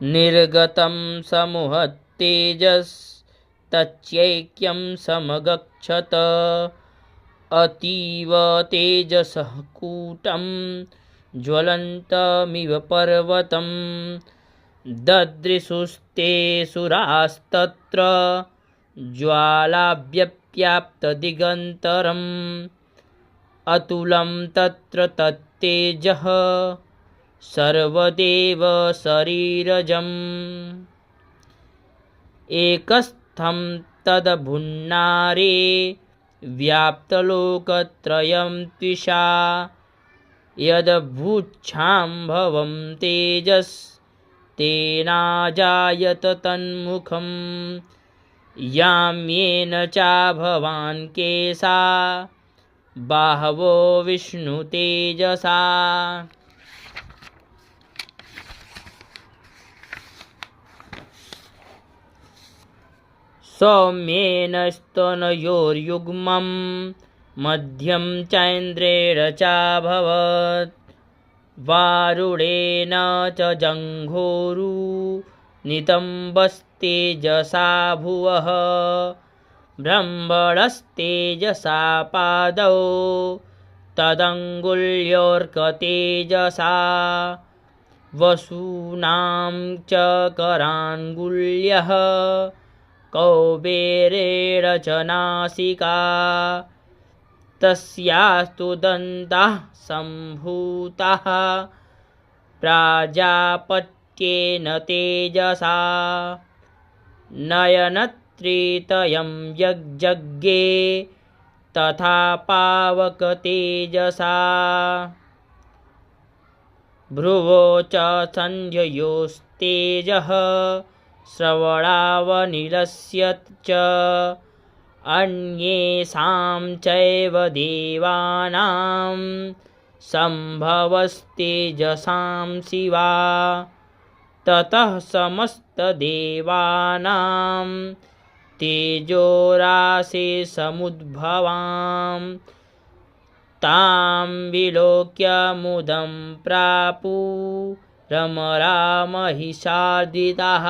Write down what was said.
निर्गतं समूहत्तेजस्तच्चैक्यं समगच्छत अतीव तेजसः कूटं ज्वलन्तमिव पर्वतं ददृशुस्ते सुरास्तत्र ज्वालाव्यप्याप्तदिगन्तरम् अतुलं तत्र तत्तेजः सर्वदेव शरीरजम् एकस्थं तदभुन्नारे व्याप्तलोकत्रयं त्विषा यदभूच्छाम्भवं तेजस्तेनाजायत तन्मुखं याम्येन चाभवान् केशा बाहवो विष्णुतेजसा सौम्येन स्तनयोर्युग्मं मध्यं चैन्द्रेण चाभवत् वारुणेन च जङ्घोरु नितम्बस्तेजसा भुवः ब्रह्मणस्तेजसा पादौ तदङ्गुल्योऽर्कतेजसा वसूनां च कराङ्गुल्यः कौबेरेण च नासिका तस्यास्तु दन्ताः सम्भूताः प्राजापत्येन तेजसा नयनत्रितयं यज्ञे तथा पावकतेजसा भ्रुवो च सन्ध्ययोस्तेजः श्रवणावनिलस्य च अन्येषां चैव देवानां सम्भवस्तेजसां शिवा ततः समस्तदेवानां तेजोराशे समुद्भवां तां विलोक्य मुदं प्रापुरमरा महिषादिताः।